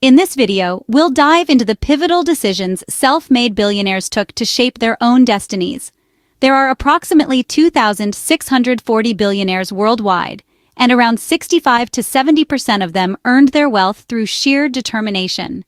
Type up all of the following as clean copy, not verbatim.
In this video, we'll dive into the pivotal decisions self-made billionaires took to shape their own destinies. There are approximately 2,640 billionaires worldwide, and around 65 to 70% of them earned their wealth through sheer determination.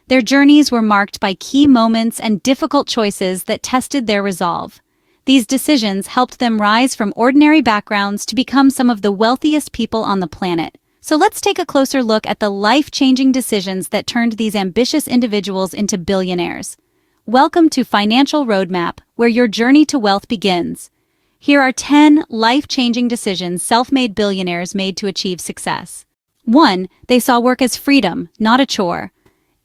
Their journeys were marked by key moments and difficult choices that tested their resolve. These decisions helped them rise from ordinary backgrounds to become some of the wealthiest people on the planet. So let's take a closer look at the life-changing decisions that turned these ambitious individuals into billionaires. Welcome to Financial Roadmap, where your journey to wealth begins. Here are 10 life-changing decisions self-made billionaires made to achieve success. 1. They saw work as freedom, not a chore.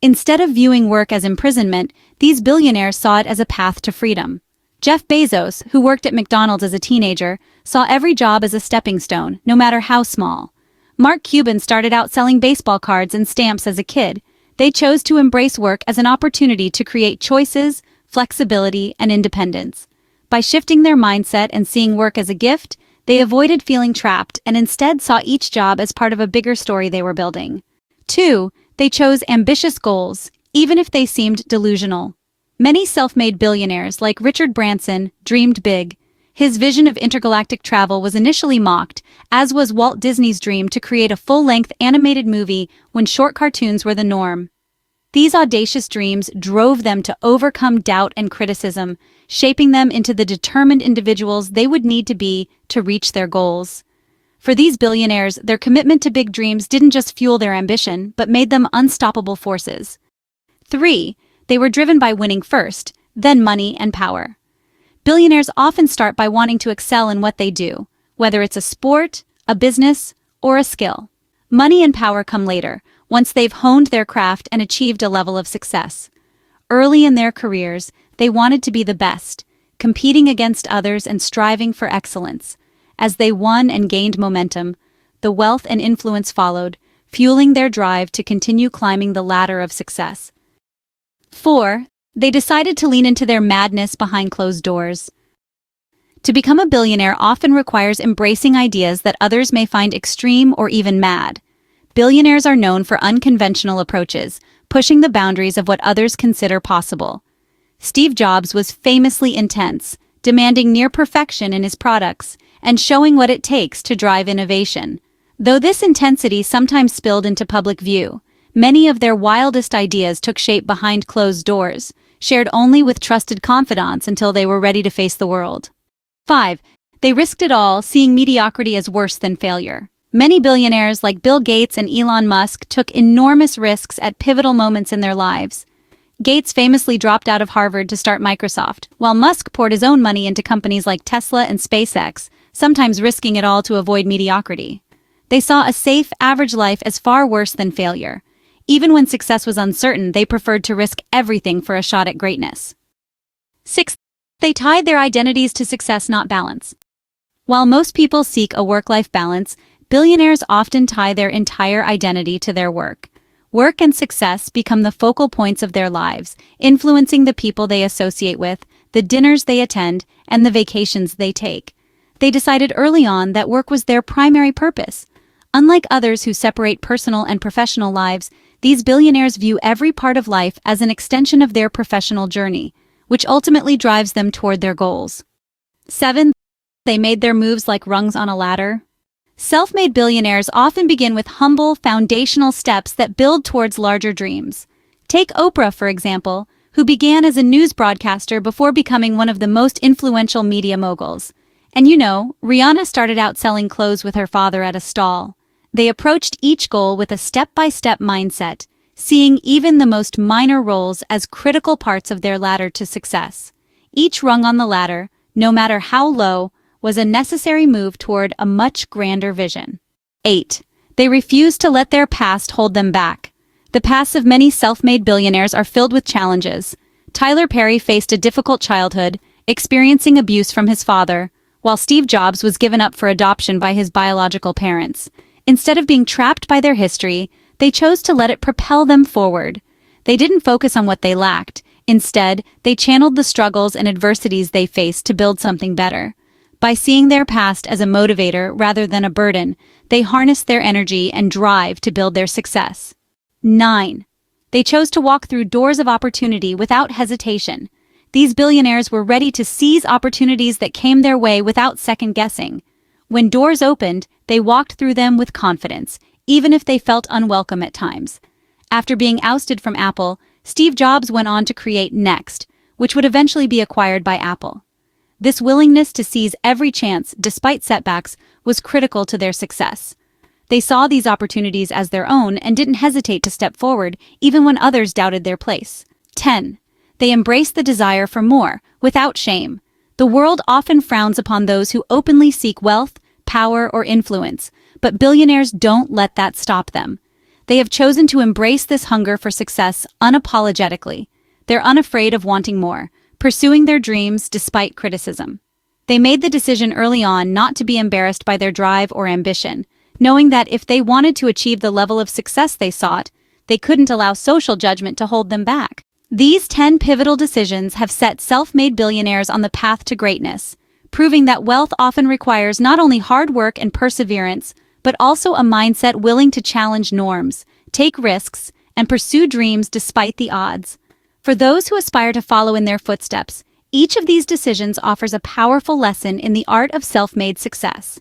Instead of viewing work as imprisonment, these billionaires saw it as a path to freedom. Jeff Bezos, who worked at McDonald's as a teenager, saw every job as a stepping stone, no matter how small. Mark Cuban started out selling baseball cards and stamps as a kid. They chose to embrace work as an opportunity to create choices, flexibility, and independence. By shifting their mindset and seeing work as a gift, they avoided feeling trapped and instead saw each job as part of a bigger story they were building. 2. They chose ambitious goals, even if they seemed delusional. Many self-made billionaires, like Richard Branson, dreamed big. His vision of intergalactic travel was initially mocked, as was Walt Disney's dream to create a full-length animated movie when short cartoons were the norm. These audacious dreams drove them to overcome doubt and criticism, shaping them into the determined individuals they would need to be to reach their goals. For these billionaires, their commitment to big dreams didn't just fuel their ambition, but made them unstoppable forces. 3. They were driven by winning first, then money and power. Billionaires often start by wanting to excel in what they do, whether it's a sport, a business, or a skill. Money and power come later, once they've honed their craft and achieved a level of success. Early in their careers, they wanted to be the best, competing against others and striving for excellence. As they won and gained momentum, the wealth and influence followed, fueling their drive to continue climbing the ladder of success. 4. They decided to lean into their madness behind closed doors. To become a billionaire often requires embracing ideas that others may find extreme or even mad. Billionaires are known for unconventional approaches, pushing the boundaries of what others consider possible. Steve Jobs was famously intense, demanding near perfection in his products, and showing what it takes to drive innovation. Though this intensity sometimes spilled into public view, many of their wildest ideas took shape behind closed doors, shared only with trusted confidants until they were ready to face the world. 5. They risked it all, seeing mediocrity as worse than failure. Many billionaires like Bill Gates and Elon Musk took enormous risks at pivotal moments in their lives. Gates famously dropped out of Harvard to start Microsoft, while Musk poured his own money into companies like Tesla and SpaceX, sometimes risking it all to avoid mediocrity. They saw a safe, average life as far worse than failure. Even when success was uncertain, they preferred to risk everything for a shot at greatness. 6. They tied their identities to success, not balance. While most people seek a work-life balance, billionaires often tie their entire identity to their work. Work and success become the focal points of their lives, influencing the people they associate with, the dinners they attend, and the vacations they take. They decided early on that work was their primary purpose. Unlike others who separate personal and professional lives, these billionaires view every part of life as an extension of their professional journey, which ultimately drives them toward their goals. 7. They made their moves like rungs on a ladder. Self-made billionaires often begin with humble, foundational steps that build towards larger dreams. Take Oprah, for example, who began as a news broadcaster before becoming one of the most influential media moguls. And Rihanna started out selling clothes with her father at a stall. They approached each goal with a step-by-step mindset, seeing even the most minor roles as critical parts of their ladder to success. Each rung on the ladder, no matter how low, was a necessary move toward a much grander vision. 8. They refused to let their past hold them back. The pasts of many self-made billionaires are filled with challenges. Tyler Perry faced a difficult childhood, experiencing abuse from his father, while Steve Jobs was given up for adoption by his biological parents. Instead of being trapped by their history, they chose to let it propel them forward. They didn't focus on what they lacked. Instead, they channeled the struggles and adversities they faced to build something better. By seeing their past as a motivator rather than a burden, they harnessed their energy and drive to build their success. 9. They chose to walk through doors of opportunity without hesitation. These billionaires were ready to seize opportunities that came their way without second-guessing. When doors opened, they walked through them with confidence, even if they felt unwelcome at times. After being ousted from Apple, Steve Jobs went on to create Next, which would eventually be acquired by Apple. This willingness to seize every chance, despite setbacks, was critical to their success. They saw these opportunities as their own and didn't hesitate to step forward, even when others doubted their place. 10. They embraced the desire for more, without shame. The world often frowns upon those who openly seek wealth, power, or influence, but billionaires don't let that stop them. They have chosen to embrace this hunger for success unapologetically. They're unafraid of wanting more, pursuing their dreams despite criticism. They made the decision early on not to be embarrassed by their drive or ambition, knowing that if they wanted to achieve the level of success they sought, they couldn't allow social judgment to hold them back. These 10 pivotal decisions have set self-made billionaires on the path to greatness, proving that wealth often requires not only hard work and perseverance, but also a mindset willing to challenge norms, take risks, and pursue dreams despite the odds. For those who aspire to follow in their footsteps, each of these decisions offers a powerful lesson in the art of self-made success.